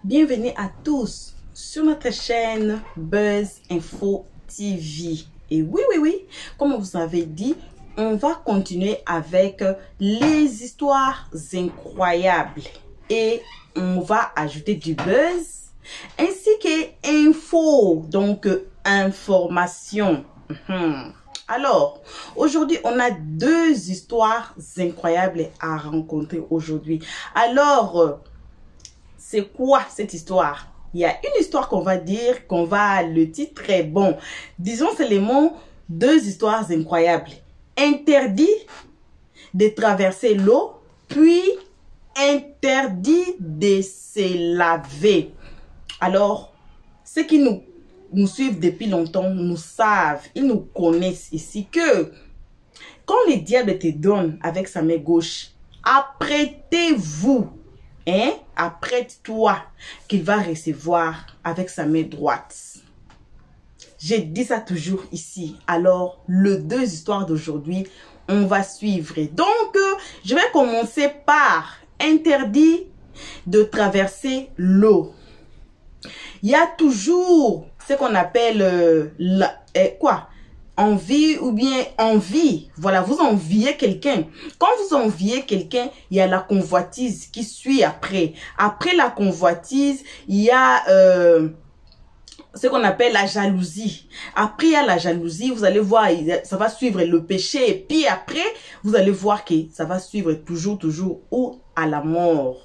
Bienvenue à tous sur notre chaîne Buzz Info TV. Et oui, comme vous avez dit, on va continuer avec les histoires incroyables. Et on va ajouter du buzz ainsi que info, donc information. Alors, aujourd'hui, on a deux histoires incroyables à rencontrer aujourd'hui. Alors, c'est quoi cette histoire? Il y a une histoire qu'on va dire, le titre est bon. Disons, c'est les mots, deux histoires incroyables. Interdit de traverser l'eau, puis interdit de se laver. Alors, ceux qui nous suivent depuis longtemps, nous savent, ils nous connaissent ici que quand le diable te donne avec sa main gauche, apprêtez-vous, apprête-toi qu'il va recevoir avec sa main droite. J'ai dit ça toujours ici. Alors, les deux histoires d'aujourd'hui, on va suivre. Donc, je vais commencer par interdit de traverser l'eau. Il y a toujours ce qu'on appelle envie ou bien envie. Voilà, vous enviez quelqu'un. Quand vous enviez quelqu'un, il y a la convoitise qui suit après. Après la convoitise, il y a ce qu'on appelle la jalousie. Après, il y a la jalousie. Vous allez voir, ça va suivre le péché. Et puis après, vous allez voir que ça va suivre toujours ou à la mort.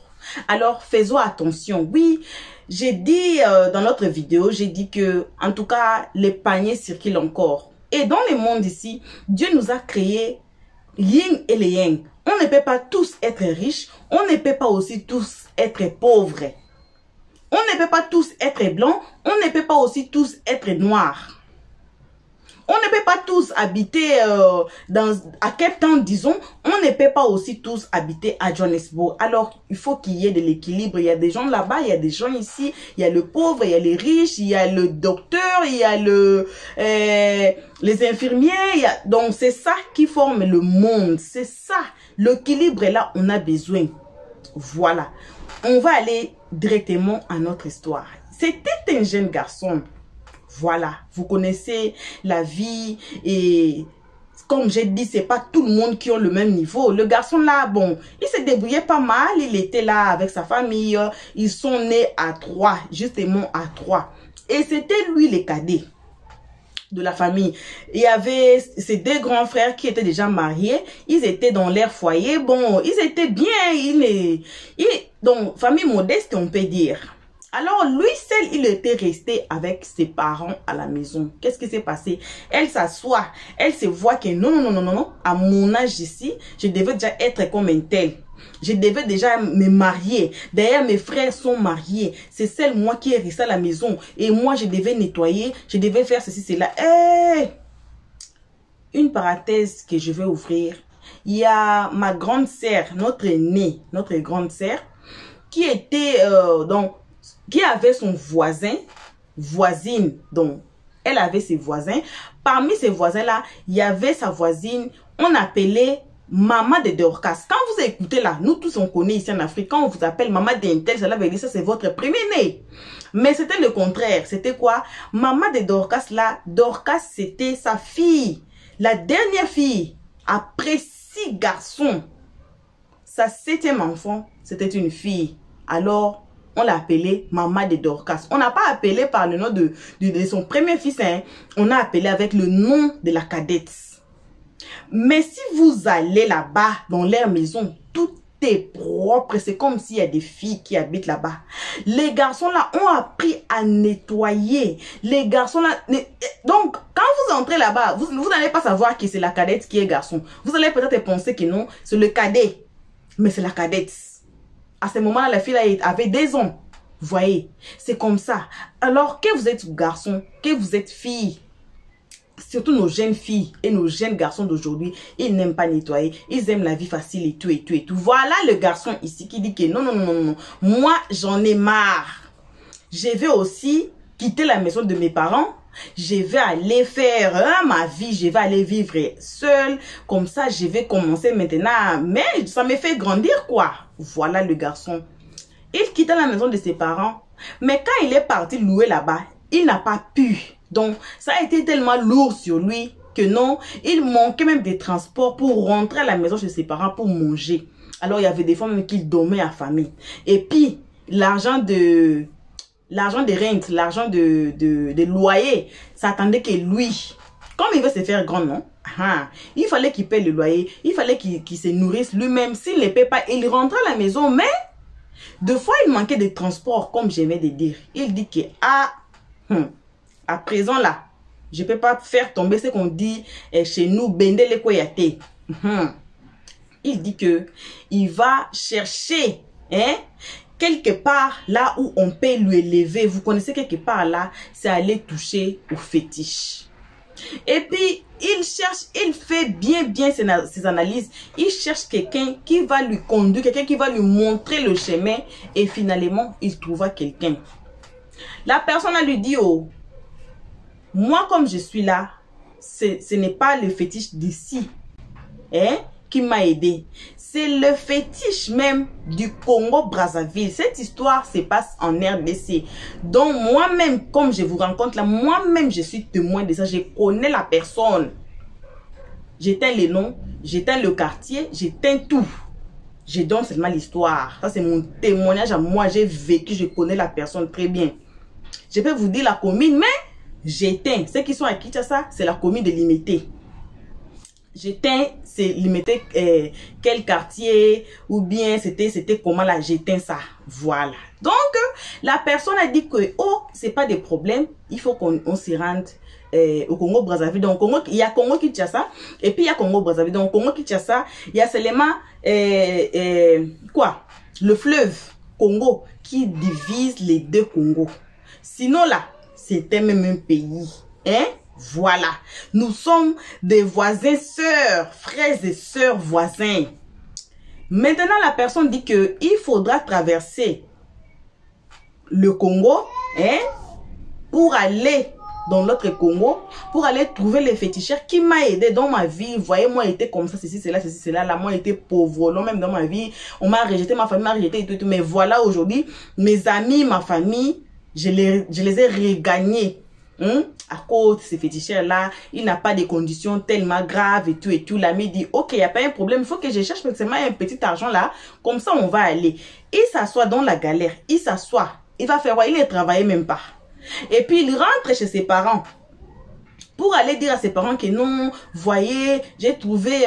Alors, faisons attention. Oui, j'ai dit dans notre vidéo, j'ai dit que, en tout cas, les paniers circulent encore. Et dans le monde ici, Dieu nous a créé yin et le yang. On ne peut pas tous être riches. On ne peut pas aussi tous être pauvres. On ne peut pas tous être blancs. On ne peut pas aussi tous être noirs. On ne peut pas tous habiter à Cape Town, disons. On ne peut pas aussi tous habiter à Johannesburg. Alors, il faut qu'il y ait de l'équilibre. Il y a des gens là-bas, il y a des gens ici. Il y a le pauvre, il y a les riches, il y a le docteur, il y a les infirmiers. Donc, c'est ça qui forme le monde. C'est ça. L'équilibre est là, on a besoin. Voilà. On va aller directement à notre histoire. C'était un jeune garçon. Voilà, vous connaissez la vie et comme j'ai dit, c'est pas tout le monde qui a le même niveau. Le garçon là, bon, il se débrouillait pas mal, il était là avec sa famille, ils sont nés à 3, justement à 3. Et c'était lui le cadet de la famille. Il y avait ses deux grands frères qui étaient déjà mariés, ils étaient dans leur foyer, bon, ils étaient bien, donc famille modeste on peut dire. Alors, lui seul, il était resté avec ses parents à la maison. Qu'est-ce qui s'est passé? Elle s'assoit, elle se voit que non, à mon âge ici, je devais déjà être comme un tel. Je devais déjà me marier. D'ailleurs, mes frères sont mariés. C'est seul moi qui est resté à la maison. Et moi, je devais nettoyer, je devais faire ceci, cela. Une parenthèse que je vais ouvrir. Il y a ma grande sœur, notre aînée, notre grande sœur, qui était qui avait son voisine, donc elle avait ses voisins. Parmi ces voisins-là, il y avait sa voisine, on appelait Maman de Dorcas. Quand vous écoutez là, nous tous on connaît ici en Afrique, quand on vous appelle Maman d'Intel, cela veut dire ça c'est votre premier-né. Mais c'était le contraire, c'était quoi? Maman de Dorcas là, Dorcas c'était sa fille, la dernière fille, après 6 garçons. Sa 7e enfant, c'était une fille. Alors, on l'a appelée Maman de Dorcas. On n'a pas appelé par le nom de son premier fils. On a appelé avec le nom de la cadette. Mais si vous allez là-bas, dans leur maison, tout est propre. C'est comme s'il y a des filles qui habitent là-bas. Les garçons là ont appris à nettoyer. Les garçons là... Donc, quand vous entrez là-bas, vous n'allez pas savoir que c'est la cadette qui est garçon. Vous allez peut-être penser que non, c'est le cadet. Mais c'est la cadette. À ce moment-là, la fille là, avait 2 ans. Vous voyez, c'est comme ça. Alors, que vous êtes garçon, que vous êtes fille, surtout nos jeunes filles et nos jeunes garçons d'aujourd'hui, ils n'aiment pas nettoyer. Ils aiment la vie facile et tout. Voilà le garçon ici qui dit que non. Moi, j'en ai marre. Je vais aussi quitter la maison de mes parents. Je vais aller faire ma vie, je vais aller vivre seule. Comme ça, je vais commencer maintenant. Mais ça me fait grandir quoi. Voilà le garçon. Il quitta la maison de ses parents Mais quand il est parti louer là-bas, il n'a pas pu. Donc, ça a été tellement lourd sur lui que non, il manquait même des transports pour rentrer à la maison chez ses parents pour manger. Alors, il y avait des fois même qu'il dormait affamé. Et puis, l'argent de rente, l'argent de loyer, ça attendait que lui, comme il veut se faire grand, non? Il fallait qu'il paye le loyer, il fallait qu'il se nourrisse lui-même. S'il ne paye pas, il rentrait à la maison, mais deux fois, il manquait de transport, comme j'aimais de dire. Il dit que, à présent là, je ne peux pas faire tomber ce qu'on dit chez nous, Bendele Koyate. Il dit que il va chercher, quelque part là où on peut lui élever. Vous connaissez quelque part là, c'est aller toucher au fétiche. Et puis, il cherche, il fait bien ses analyses. Il cherche quelqu'un qui va lui conduire, quelqu'un qui va lui montrer le chemin. Et finalement, il trouva quelqu'un. La personne a lui dit, oh, moi comme je suis là, ce n'est pas le fétiche d'ici qui m'a aidé. C'est le fétiche même du Congo-Brazzaville. Cette histoire se passe en RDC. Donc moi-même, comme je vous rencontre là, moi-même je suis témoin de ça. Je connais la personne. J'éteins les noms, j'éteins le quartier, j'éteins tout. Je donne seulement l'histoire. Ça c'est mon témoignage à moi. J'ai vécu, je connais la personne très bien. Je peux vous dire la commune, mais j'éteins. Ceux qui sont à Kinshasa, c'est la commune de Limité. J'éteins, c'est limité quel quartier ou bien c'était comment là, j'éteins ça. Voilà. Donc, la personne a dit que, oh, c'est pas des problèmes. Il faut qu'on s'y rende au Congo-Brazzaville. Donc, il y a Congo-Kinshasa et puis il y a Congo-Brazzaville. Donc, Congo-Kinshasa, il y a seulement, quoi? Le fleuve Congo qui divise les deux Congos. Sinon là, c'était même un pays. Voilà. Nous sommes des voisins, sœurs, frères et sœurs voisins. Maintenant, la personne dit que il faudra traverser le Congo, pour aller dans l'autre Congo, pour aller trouver les féticheurs qui m'a aidé dans ma vie. Vous voyez, moi, j'étais comme ça, ceci, cela, là, moi, j'étais pauvre, non, même dans ma vie. On m'a rejeté, ma famille m'a rejeté et tout. Mais voilà, aujourd'hui, mes amis, ma famille, je les ai regagnés. À cause de ces féticheurs-là, il n'a pas de conditions tellement graves et tout. L'ami dit, ok, il n'y a pas un problème, il faut que je cherche seulement un petit argent là, comme ça on va aller. Il s'assoit dans la galère, il s'assoit, il va faire quoi? Il ne travaille même pas. Et puis il rentre chez ses parents pour aller dire à ses parents que non, voyez, j'ai trouvé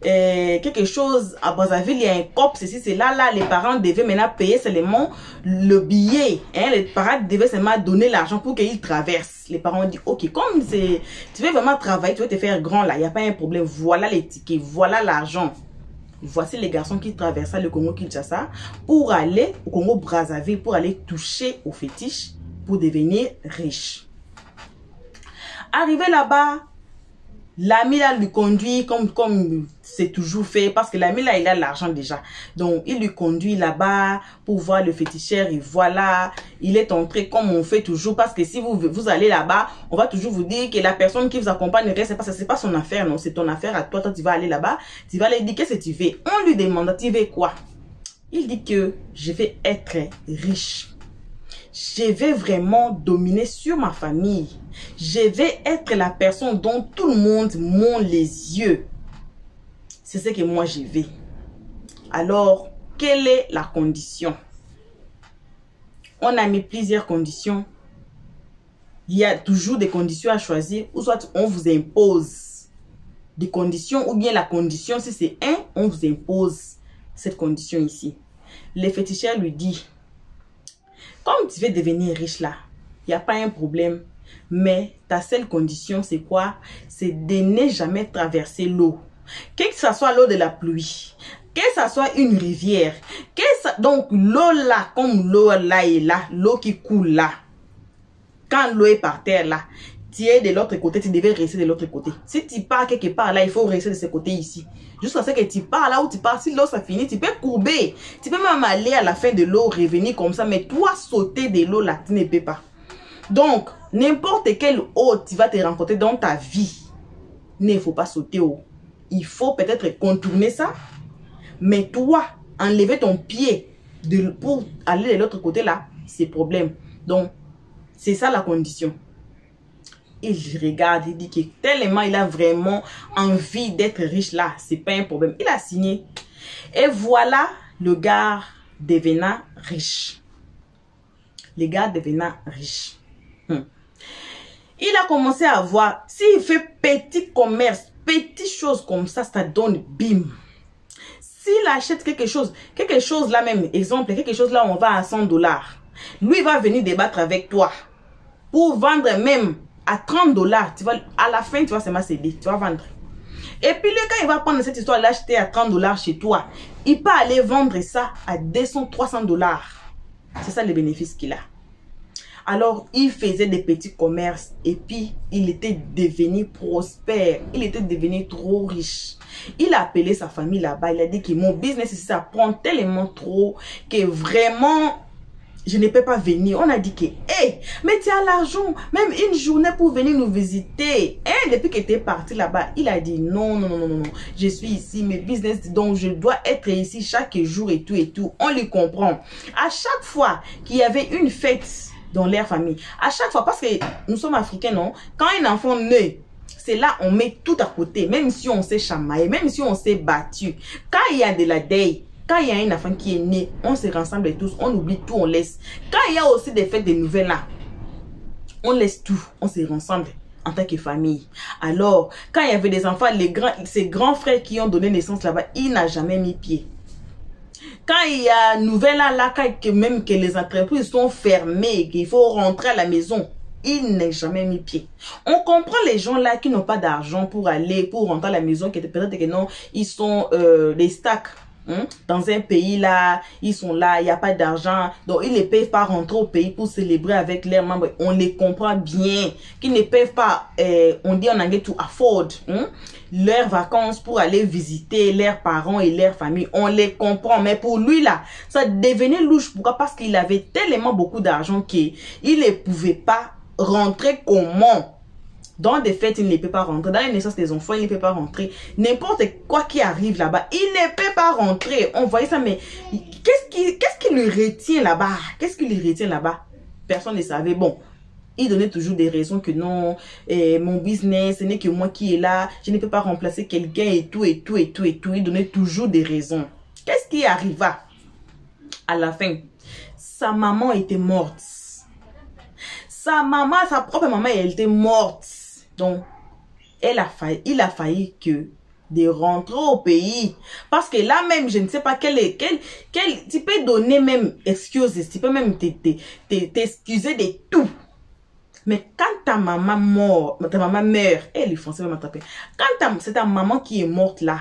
quelque chose à Brazzaville, il y a un cop, ceci, c'est là, les parents devaient maintenant payer seulement le billet. Les parents devaient seulement donner l'argent pour qu'ils traversent. Les parents ont dit, ok, comme tu veux vraiment travailler, tu veux te faire grand là, il n'y a pas un problème, voilà les tickets, voilà l'argent. Voici les garçons qui traversaient le Congo-Kinshasa pour aller au Congo-Brazzaville, pour aller toucher aux fétiches, pour devenir riches. Arrivé là-bas, l'ami là lui conduit comme c'est toujours fait parce que l'ami là il a l'argent déjà. Donc il lui conduit là-bas pour voir le féticheur et voilà, il est entré comme on fait toujours parce que si vous allez là-bas, on va toujours vous dire que la personne qui vous accompagne, c'est pas son affaire, non, c'est ton affaire à toi. Toi tu vas aller là-bas, tu vas lui dire qu'est-ce que tu veux. On lui demande, tu veux quoi? Il dit que je vais être riche. Je vais vraiment dominer sur ma famille. Je vais être la personne dont tout le monde monte les yeux. C'est ce que moi je vais. Alors, quelle est la condition? On a mis plusieurs conditions. Il y a toujours des conditions à choisir. Ou soit on vous impose des conditions. Ou bien la condition, si c'est on vous impose cette condition ici. Le féticheur lui dit, comme tu veux devenir riche là, il n'y a pas un problème. Mais ta seule condition, c'est quoi? C'est de ne jamais traverser l'eau. Que ce soit l'eau de la pluie, que ce soit une rivière, donc l'eau là, comme l'eau là est là, l'eau qui coule là. Quand l'eau est par terre là, tu es de l'autre côté, tu devais rester de l'autre côté. Si tu pars quelque part là, il faut rester de ce côté ici. Jusqu'à ce que tu pars là où tu pars, si l'eau ça finit, tu peux courber. Tu peux même aller à la fin de l'eau, revenir comme ça, mais toi sauter de l'eau là, tu ne peux pas. Donc, n'importe quelle eau tu vas te rencontrer dans ta vie, il ne faut pas sauter haut. Il faut peut-être contourner ça, mais toi, enlever ton pied pour aller de l'autre côté là, ses problèmes. Donc, c'est ça la condition. Il regarde, il dit que tellement il a vraiment envie d'être riche là, c'est pas un problème. Il a signé. Et voilà, le gars devenant riche. Le gars devenant riche. Il a commencé à voir, s'il fait petit commerce, petites choses comme ça donne bim. S'il achète quelque chose là même, exemple, quelque chose là on va à 100 $. Lui va venir débattre avec toi pour vendre même à 30 $. Tu vas, à la fin, tu vas seulement céder, tu vas vendre. Et puis lui, quand il va prendre cette histoire, l'acheter à 30 $ chez toi, il peut aller vendre ça à 200, 300 $. C'est ça le bénéfice qu'il a. Alors, il faisait des petits commerces et puis il était devenu prospère. Il était devenu trop riche. Il a appelé sa famille là-bas. Il a dit que mon business, ça prend tellement trop que vraiment, je ne peux pas venir. On a dit que, hey, mais tu as l'argent, même une journée pour venir nous visiter. Et depuis que tu es parti là-bas, il a dit non, non, non, non, non, non. Je suis ici, mes business, donc je dois être ici chaque jour et tout et tout. On lui comprend. À chaque fois qu'il y avait une fête dans leur famille, à chaque fois, parce que nous sommes africains, non? Quand un enfant naît, c'est là on met tout à côté, même si on s'est chamaillé, même si on s'est battu. Quand il y a de la deuil, quand il y a un enfant qui est né, on se rassemble tous, on oublie tout, on laisse. Quand il y a aussi des fêtes de nouvelles là, on laisse tout, on se rassemble en tant que famille. Alors, quand il y avait des enfants, ces grands frères qui ont donné naissance là-bas, il n'a jamais mis pied. Quand il y a nouvelles là, quand même que les entreprises sont fermées, qu'il faut rentrer à la maison, il n'a jamais mis pied. On comprend les gens là qui n'ont pas d'argent pour rentrer à la maison, qui peut-être que non, ils sont des stacks. Dans un pays là, ils sont là, il n'y a pas d'argent, donc ils ne peuvent pas rentrer au pays pour célébrer avec leurs membres. On les comprend bien, qu'ils ne peuvent pas, on dit en anglais, to afford leurs vacances pour aller visiter leurs parents et leurs familles. On les comprend, mais pour lui là, ça devenait louche. Pourquoi? Parce qu'il avait tellement beaucoup d'argent qu'il ne pouvait pas rentrer comment. Dans des fêtes, il ne peut pas rentrer. Dans les naissances des enfants, il ne peut pas rentrer. N'importe quoi qui arrive là-bas, il ne peut pas rentrer. On voyait ça, mais qu'est-ce qui lui retient là-bas? Qu'est-ce qui lui retient là-bas? Personne ne savait. Bon, il donnait toujours des raisons que non, mon business, ce n'est que moi qui est là. Je ne peux pas remplacer quelqu'un et tout, et tout, et tout, et tout. Il donnait toujours des raisons. Qu'est-ce qui arriva? À la fin, sa maman était morte. Sa propre maman, elle était morte. Donc, il a failli que de rentrer au pays. Parce que là même, je ne sais pas tu peux donner même excuses, tu peux même t'excuser de tout. Mais quand ta maman meurt, elle est français même attrapée. Quand c'est ta maman qui est morte là,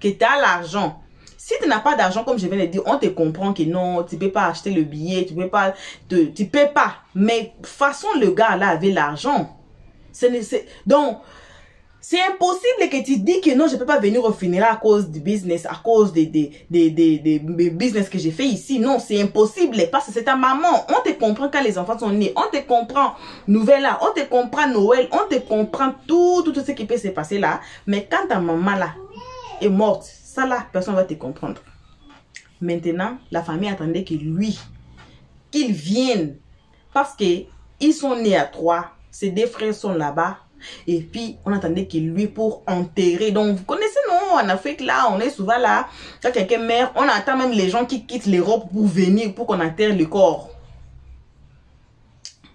que tu as l'argent, si tu n'as pas d'argent, comme je viens de dire, on te comprend que non, tu ne peux pas acheter le billet, tu peux pas. Mais de toute façon, le gars là avait l'argent. Donc, c'est impossible que tu dis que non, je ne peux pas venir au funérail à cause du business, à cause des business que j'ai fait ici. Non, c'est impossible parce que c'est ta maman. On te comprend quand les enfants sont nés. On te comprend Nouvelle là. On te comprend Noël. On te comprend tout ce qui peut se passer là. Mais quand ta maman là est morte, ça là, personne ne va te comprendre. Maintenant, la famille attendait qu'il vienne. Parce qu'ils sont nés à 3. Ses 2 frères sont là-bas. Et puis, on attendait qu'il lui pour enterrer. Donc, vous connaissez, non, en Afrique, là, on est souvent là. Quand quelqu'un meurt, on attend même les gens qui quittent l'Europe pour venir, pour qu'on enterre le corps.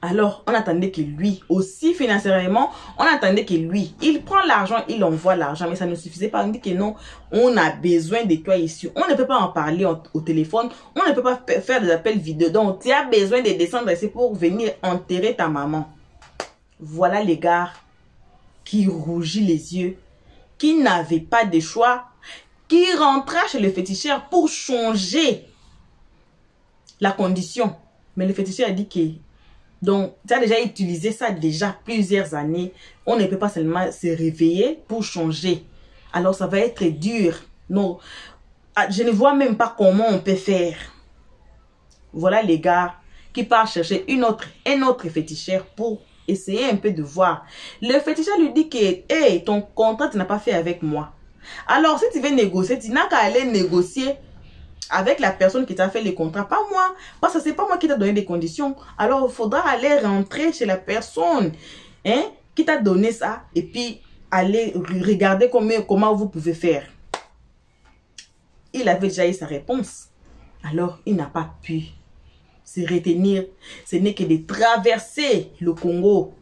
Alors, on attendait que lui, aussi financièrement, on attendait que lui, il prend l'argent, il envoie l'argent, mais ça ne suffisait pas. On dit que non, on a besoin de toi ici. On ne peut pas en parler au téléphone, on ne peut pas faire des appels vidéo. Donc, tu as besoin de descendre ici pour venir enterrer ta maman. Voilà les gars qui rougit les yeux, qui n'avait pas de choix, qui rentra chez le féticheur pour changer la condition. Mais le féticheur a dit que donc, tu as déjà utilisé ça déjà plusieurs années. On ne peut pas seulement se réveiller pour changer. Alors, ça va être dur. Non, je ne vois même pas comment on peut faire. Voilà les gars qui partent chercher un autre féticheur pour essayer un peu de voir. Le féticheur lui dit que hey, ton contrat, tu n'as pas fait avec moi. Alors, si tu veux négocier, tu n'as qu'à aller négocier avec la personne qui t'a fait les contrats, pas moi. Parce que c'est pas moi qui t'a donné des conditions. Alors, il faudra aller rentrer chez la personne qui t'a donné ça. Et puis, aller regarder comment vous pouvez faire. Il avait déjà eu sa réponse. Alors, il n'a pas pu se retenir. Ce n'est que de traverser le Congo,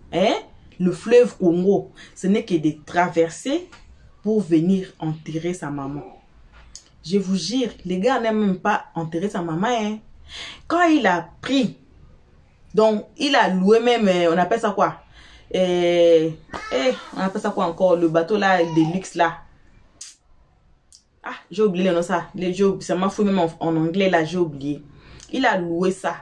le fleuve Congo. Ce n'est que de traverser pour venir enterrer sa maman. Je vous jure, les gars n'aiment même pas enterrer sa maman. Quand il a pris, donc il a loué même, on appelle ça quoi? On appelle ça quoi encore? Le bateau là, de luxe là. Ah, j'ai oublié le nom ça. Ça m'a fouillé même en anglais là, j'ai oublié. Il a loué ça.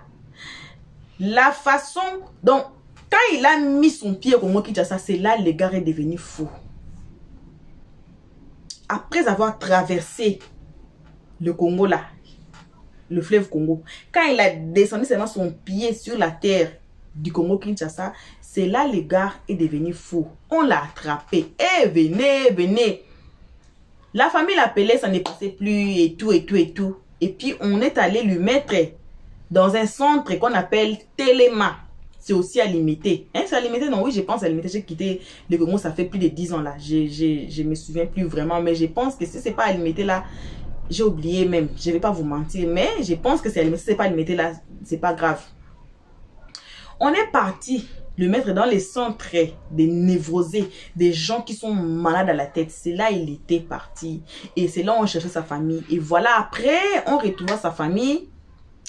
La façon, donc, quand il a mis son pied au Congo Kinshasa, c'est là le gars est devenu fou. Après avoir traversé le Congo là, le fleuve Congo, quand il a descendu seulement son pied sur la terre du Congo Kinshasa, c'est là le gars est devenu fou. On l'a attrapé. Eh, venez, venez. La famille l'appelait, ça n'est passé plus et tout, et tout, et tout. Et puis, on est allé lui mettre dans un centre qu'on appelle Téléma. C'est aussi à limiter. C'est à limiter? Non, oui, je pense à limiter. J'ai quitté le Congo, ça fait plus de 10 ans là. Je me souviens plus vraiment, mais je pense que si c'est pas à limiter là, j'ai oublié même. Je vais pas vous mentir, mais je pense que c'est à limiter. Si c'est pas à limiter là, c'est pas grave. On est parti le mettre dans les centres des névrosés, des gens qui sont malades à la tête. C'est là il était parti. Et c'est là on cherchait sa famille. Et voilà, après, on retrouva sa famille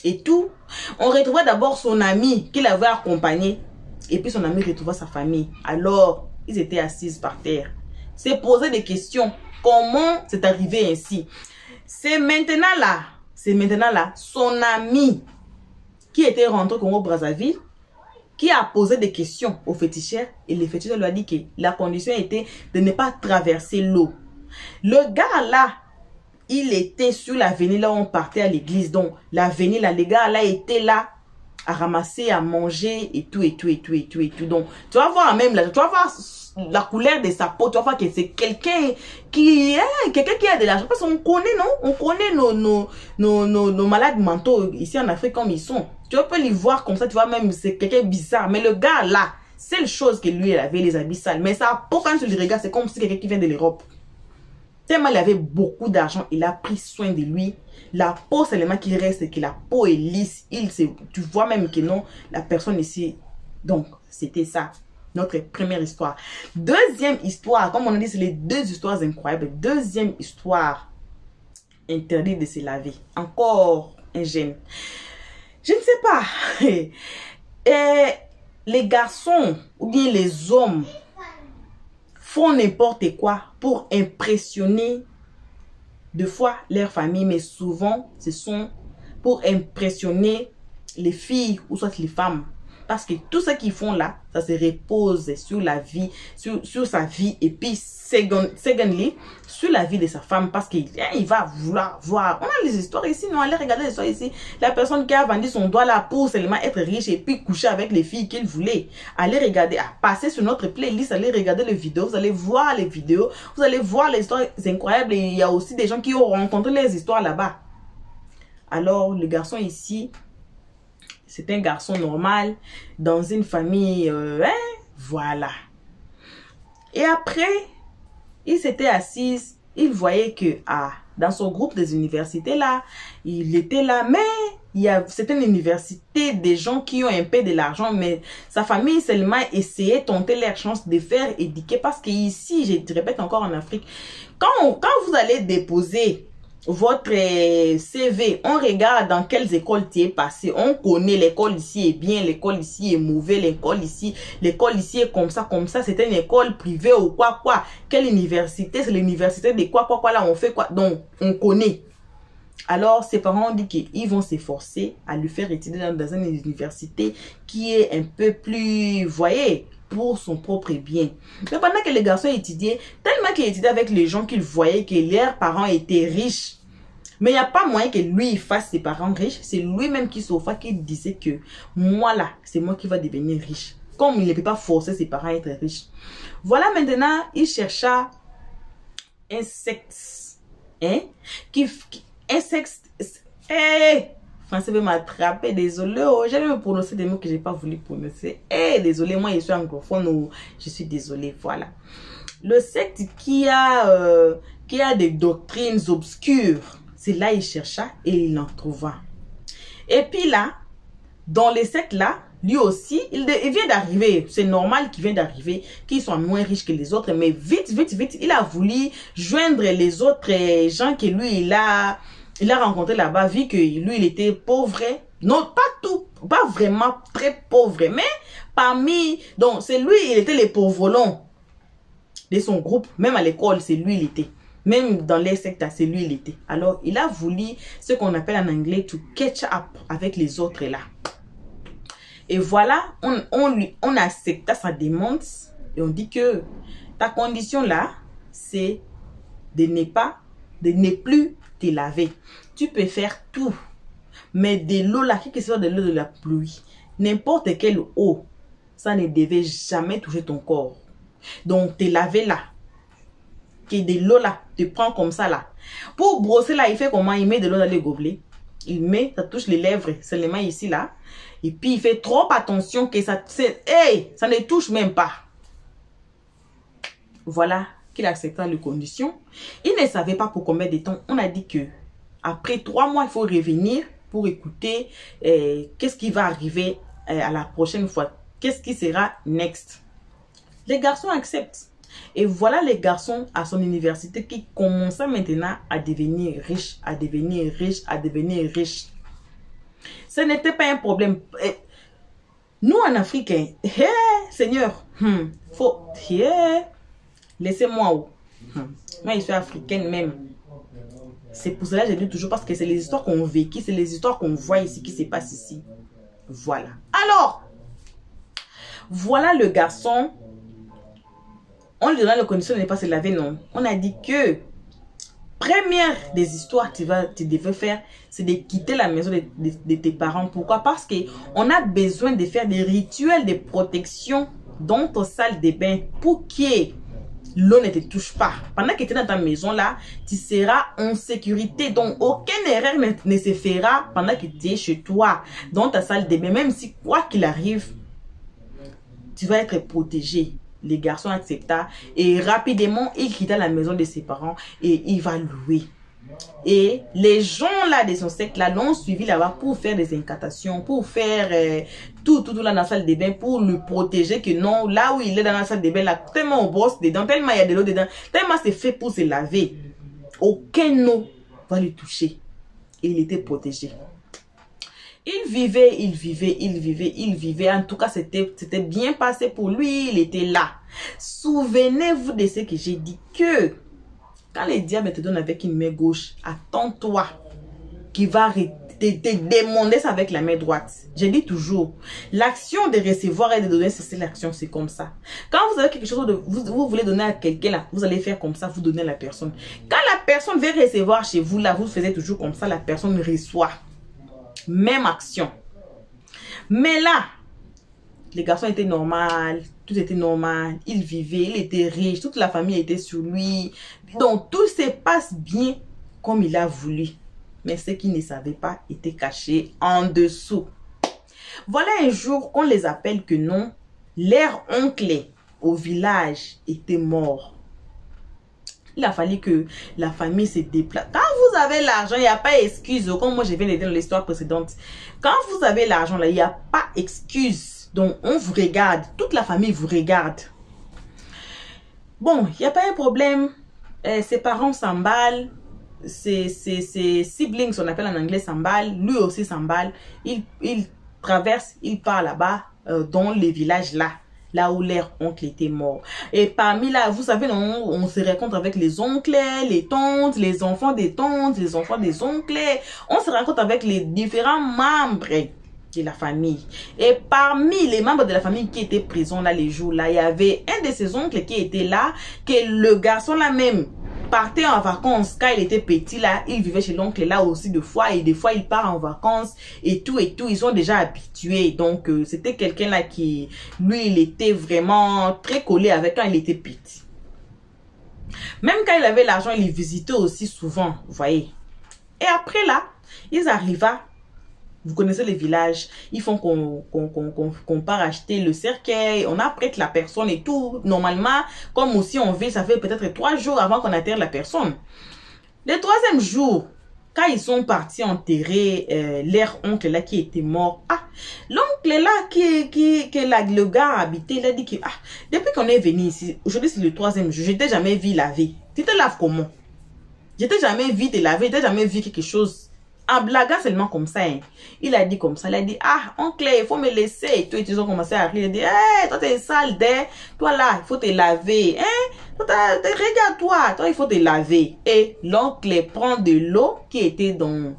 et tout. On retrouva d'abord son ami qui l'avait accompagné. Et puis son ami retrouva sa famille. Alors, ils étaient assis par terre. C'est poser des questions. Comment c'est arrivé ainsi? C'est maintenant là, son ami qui était rentré au Congo-Brazzaville, qui a posé des questions au féticheur et le féticheur lui a dit que la condition était de ne pas traverser l'eau. Le gars là, il était sur l'avenue là où on partait à l'église. Donc l'avenue là, les gars là étaient là à ramasser, à manger et tout, et tout, et tout, et tout, et tout. Donc tu vas voir même là, tu vas voir la couleur de sa peau, tu vas voir que c'est quelqu'un qui a de l'argent. Parce qu'on connaît, non? On connaît nos malades mentaux ici en Afrique comme ils sont. Tu peux les voir comme ça, tu vois même, c'est quelqu'un bizarre. Mais le gars là, seule chose que lui, il avait les habits sales. Mais sa peau, quand tu le regardes, c'est comme si quelqu'un qui vient de l'Europe. Tellement il avait beaucoup d'argent, il a pris soin de lui. La peau seulement qui reste, que la peau est lisse. Tu vois même que non, la personne ici. Donc, c'était ça. Notre première histoire. Deuxième histoire, comme on a dit, c'est les deux histoires incroyables. Deuxième histoire, interdit de se laver. Encore un jeune. Je ne sais pas. Et les garçons ou bien les hommes font n'importe quoi pour impressionner de fois leur famille, mais souvent ce sont pour impressionner les filles ou soit les femmes. Parce que tout ce qu'ils font là, ça se repose sur la vie, sur sa vie. Et puis, secondly, sur la vie de sa femme. Parce qu'il va vouloir voir. On a les histoires ici, non? Allez regarder les histoires ici. La personne qui a vendu son doigt là pour seulement être riche et puis coucher avec les filles qu'il voulait. Allez regarder, passer sur notre playlist, allez regarder les vidéos. Vous allez voir les vidéos. Vous allez voir les histoires incroyables. Et il y a aussi des gens qui ont rencontré les histoires là-bas. Alors, le garçon ici... C'est un garçon normal, dans une famille, voilà. Et après, il s'était assis, il voyait que dans son groupe des universités là, il était là, mais c'était une université des gens qui ont un peu de l'argent, mais sa famille seulement essayait de tenter leur chance de faire éduquer, parce que ici, je répète encore en Afrique, quand vous allez déposer votre CV, on regarde dans quelles écoles tu es passé. On connaît l'école ici est bien, l'école ici est mauvais, l'école ici est comme ça, c'est une école privée ou quoi. Quelle université? C'est l'université de quoi là, on fait quoi? Donc, on connaît. Alors, ses parents ont dit qu'ils vont s'efforcer à lui faire étudier dans une université qui est un peu plus, voyez, pour son propre bien. Mais pendant que les garçons étudiaient, tellement qu'ils étudiaient avec les gens qu'ils voyaient que leurs parents étaient riches. Mais il n'y a pas moyen que lui fasse ses parents riches. C'est lui-même qui s'offre, qui disait que moi là, c'est moi qui va devenir riche. Comme il ne peut pas forcer ses parents à être riches. Voilà maintenant, il chercha un sexe. Un sexe Hey, français veut m'attraper, désolé. Oh, j'ai même prononcé des mots que j'ai pas voulu prononcer. Hey, désolé, moi je suis anglophone ou je suis désolé, voilà. Le secte qui a des doctrines obscures, c'est là il chercha et il en trouva. Et puis là, dans les sectes là, lui aussi, il vient d'arriver. C'est normal qu'il vient d'arriver, qu'ils soient moins riches que les autres. Mais vite, il a voulu joindre les autres gens que lui, il a rencontré là-bas, vu que lui, il était pauvre. Non, pas vraiment très pauvre, mais parmi... Donc, c'est lui, il était les pauvres de son groupe. Même à l'école, c'est lui, il était. Même dans les sectes, c'est lui, il était. Alors, il a voulu ce qu'on appelle en anglais to catch up avec les autres là. Et voilà, on accepta sa demande et on dit que ta condition là, c'est de ne plus te laver. Tu peux faire tout, mais de l'eau là, que ce soit de l'eau de la pluie, n'importe quelle eau, ça ne devait jamais toucher ton corps. Donc, te laver là, que de l'eau là, tu prends comme ça là. Pour brosser là, il fait comment? Il met de l'eau dans les gobelets. Il met, ça touche les lèvres, seulement ici là. Et puis il fait trop attention que ça, hey, ça ne touche même pas. Voilà qu'il accepta les conditions. Il ne savait pas pour combien de temps. On a dit que après 3 mois, il faut revenir pour écouter qu'est-ce qui va arriver à la prochaine fois. Qu'est-ce qui sera next. Les garçons acceptent. Et voilà les garçons à son université qui commençaient maintenant à devenir riches, à devenir riches, à devenir riches. Ce n'était pas un problème. Nous en Afrique, hey, Seigneur, laissez-moi où. Moi, je suis africaine même. C'est pour cela que je dis toujours, parce que c'est les histoires qu'on vécu, c'est les histoires qu'on voit ici, qui se passent ici. Voilà. Alors, voilà le garçon. On lui donna les conditions de ne pas se laver, non. On a dit que première des histoires que tu devais faire, c'est de quitter la maison de tes parents. Pourquoi? Parce qu'on a besoin de faire des rituels de protection dans ta salle de bain pour que l'eau ne te touche pas. Pendant que tu es dans ta maison là, tu seras en sécurité. Donc, aucune erreur ne se fera pendant que tu es chez toi, dans ta salle de bain. Même si quoi qu'il arrive, tu vas être protégé. Les garçons accepta et rapidement, il quitta la maison de ses parents et il va louer. Et les gens là de son secte là l'ont suivi là-bas pour faire des incantations, pour faire tout là dans la salle de bain, pour le protéger que non, là où il est dans la salle de bain là, tellement on brosse dedans, tellement il y a de l'eau dedans, tellement c'est fait pour se laver. Aucun eau va le toucher. Et il était protégé. Il vivait. En tout cas, c'était bien passé pour lui. Il était là. Souvenez-vous de ce que j'ai dit, que quand le diable te donne avec une main gauche, attends-toi qu'il va te demander ça avec la main droite. Je dis toujours, l'action de recevoir et de donner, c'est l'action, c'est comme ça. Quand vous avez quelque chose vous voulez donner à quelqu'un là, vous allez faire comme ça, vous donnez à la personne. Quand la personne veut recevoir chez vous là, vous faites toujours comme ça, la personne reçoit. Même action. Mais là, les garçons étaient normal, tout était normal, il vivait, il était riche, toute la famille était sur lui. Donc tout se passe bien comme il a voulu. Mais ce qu'il ne savait pas était caché en dessous. Voilà un jour qu'on les appelle que non, leur oncle au village était mort. Il a fallu que la famille se déplace. Quand vous avez l'argent, il n'y a pas excuse. Comme moi, je viens de dire dans l'histoire précédente. Quand vous avez l'argent, là, il n'y a pas excuse. Donc, on vous regarde. Toute la famille vous regarde. Bon, il n'y a pas un problème. Ses parents s'emballent. Ses siblings, on appelle en anglais, s'emballent. Lui aussi s'emballe. Il traverse, il part là-bas, dans les villages là. Là où leur oncle était mort. Et parmi là, vous savez, on se rencontre avec les oncles, les tantes, les enfants des tantes, les enfants des oncles. On se rencontre avec les différents membres de la famille. Et parmi les membres de la famille qui étaient présents là les jours là, il y avait un de ses oncles qui était là, que le garçon là même partait en vacances quand il était petit là, il vivait chez l'oncle là aussi des fois, et des fois il part en vacances et tout, ils sont déjà habitués. Donc c'était quelqu'un là qui, lui, il était vraiment très collé avec quand il était petit. Même quand il avait l'argent, il visitait aussi souvent, vous voyez. Et après là, Ils arrivent à... Vous connaissez les villages, ils font qu'on part acheter le cercueil, on apprête la personne et tout. Normalement, comme aussi on vit, ça fait peut-être 3 jours avant qu'on atterre la personne. Le 3e jour, quand ils sont partis enterrer leur oncle là qui était mort, l'oncle là le gars habitait, il a dit que depuis qu'on est venu ici, aujourd'hui c'est le 3e jour, je t'ai jamais vu laver. Tu te laves comment? Je t'ai jamais vu te laver, je t'ai jamais vu quelque chose. En blaguant seulement comme ça, hein. Il a dit comme ça, il a dit, oncle, il faut me laisser. Et toi, ils ont commencé à rire, il a dit, hey, toi t'es sale, toi là, il faut te laver, hein. Regarde-toi, toi il faut te laver. Et l'oncle prend de l'eau qui était dans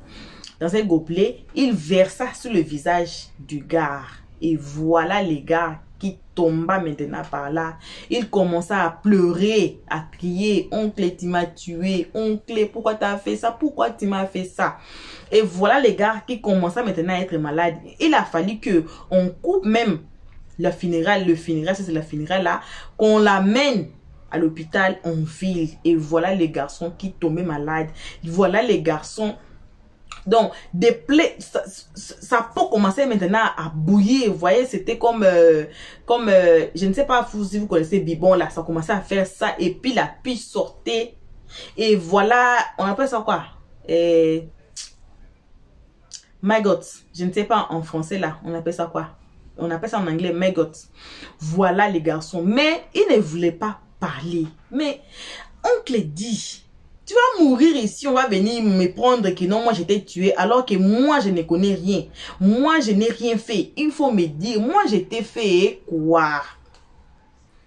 un gobelet, il versa sur le visage du gars. Et voilà les gars qui tomba maintenant par là. Il commença à pleurer, à crier, oncle, tu m'as tué, oncle, pourquoi tu as fait ça, pourquoi tu m'as fait ça. Et voilà les gars qui commençaient maintenant à être malades. Il a fallu que on coupe même le funérail, c'est la funéraille là, qu'on l'amène à l'hôpital en ville. Et voilà les garçons qui tombaient malades. Voilà les garçons. Donc, des plaies, sa peau commençait maintenant à bouillir. Vous voyez, c'était comme, je ne sais pas si vous connaissez Bibon là, ça commençait à faire ça. Et puis la pisse sortait. Et voilà, on appelle ça quoi? Maggots. Je ne sais pas en français là, on appelle ça quoi? On appelle ça en anglais maggots. Voilà les garçons. Mais ils ne voulaient pas parler. Mais oncle dit, tu vas mourir ici, on va venir me prendre que non, moi j'étais tué, alors que moi je ne connais rien. Moi je n'ai rien fait. Il faut me dire, moi j'étais fait quoi?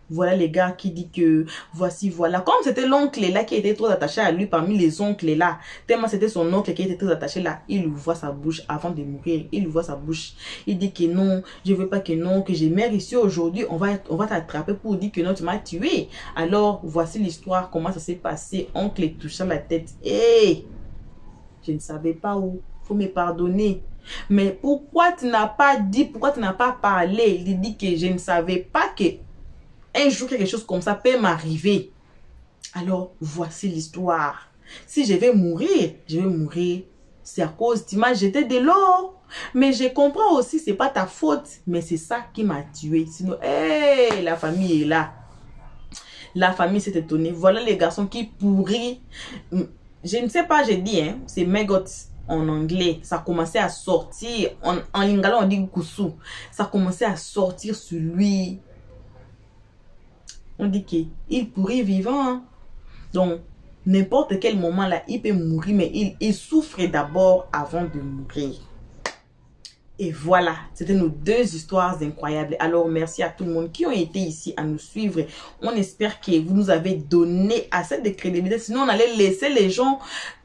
Voilà les gars qui dit que voici, voilà. Comme c'était l'oncle là qui était trop attaché à lui parmi les oncles là. Tellement c'était son oncle qui était très attaché là. Il ouvre sa bouche avant de mourir. Il ouvre sa bouche. Il dit que non, je veux pas que non, que je meurs ici aujourd'hui. On va t'attraper pour dire que non, tu m'as tué. Alors voici l'histoire, comment ça s'est passé. Oncle touchant la tête. Hey, je ne savais pas où. Faut me pardonner. Mais pourquoi tu n'as pas dit, pourquoi tu n'as pas parlé? Il dit que je ne savais pas que un jour, quelque chose comme ça peut m'arriver. Alors, voici l'histoire. Si je vais mourir, c'est à cause, tu m'as jeté de l'eau. Mais je comprends aussi, c'est pas ta faute. Mais c'est ça qui m'a tué. Sinon, hey, la famille est là. La famille s'est étonnée. Voilà les garçons qui pourrissent. Je ne sais pas, j'ai dit, hein, c'est maggots en anglais. Ça commençait à sortir. En lingala, on dit kusu. Ça commençait à sortir sur lui. On dit qu'il pourrit vivant. Hein. Donc, n'importe quel moment là, il peut mourir, mais il souffre d'abord avant de mourir. Et voilà, c'était nos 2 histoires incroyables. Alors, merci à tout le monde qui ont été ici à nous suivre. On espère que vous nous avez donné assez de crédibilité. Sinon, on allait laisser les gens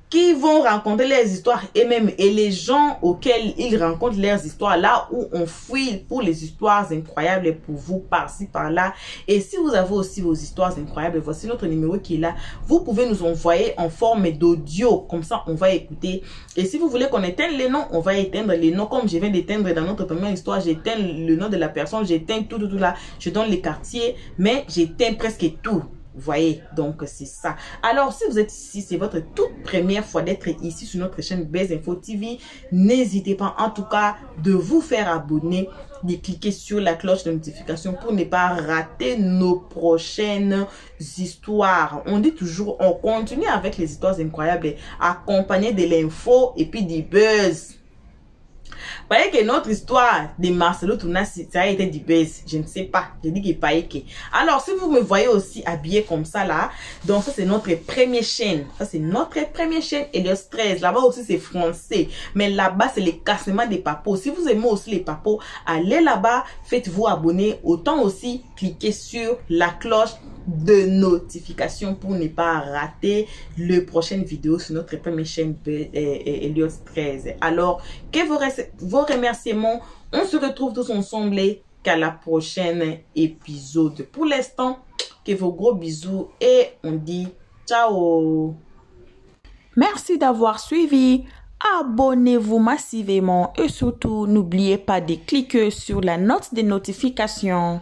qui vont raconter leurs histoires et les gens auxquels ils rencontrent leurs histoires, là où on fouille pour les histoires incroyables pour vous par-ci, par-là. Et si vous avez aussi vos histoires incroyables, voici notre numéro qui est là. Vous pouvez nous envoyer en forme d'audio, comme ça on va écouter. Et si vous voulez qu'on éteigne les noms, on va éteindre les noms comme je viens d'éteindre dans notre première histoire. J'éteins le nom de la personne, j'éteins tout là. Je donne les quartiers, mais j'éteins presque tout. Vous voyez, donc c'est ça. Alors, si vous êtes ici, c'est votre toute première fois d'être ici sur notre chaîne Buzz Info TV, n'hésitez pas en tout cas de vous faire abonner, de cliquer sur la cloche de notification pour ne pas rater nos prochaines histoires. On dit toujours, on continue avec les histoires incroyables, accompagnées de l'info et puis du buzz. Vous voyez que notre histoire de Marcelo Touna, ça a été du buzz. Je ne sais pas. Je dis qu'il pas que. Alors, si vous me voyez aussi habillé comme ça là, donc ça c'est notre première chaîne. Ça c'est notre première chaîne Elios 13. Là-bas aussi c'est français. Mais là-bas c'est les cassements des papos. Si vous aimez aussi les papos, allez là-bas, faites-vous abonner. Autant aussi cliquez sur la cloche de notification pour ne pas rater le prochaine vidéo sur notre première chaîne Elios 13. Alors, que vos remerciements, on se retrouve tous ensemble qu'à la prochaine épisode. Pour l'instant, que vos gros bisous et on dit ciao. Merci d'avoir suivi. Abonnez-vous massivement et surtout n'oubliez pas de cliquer sur la note de notification.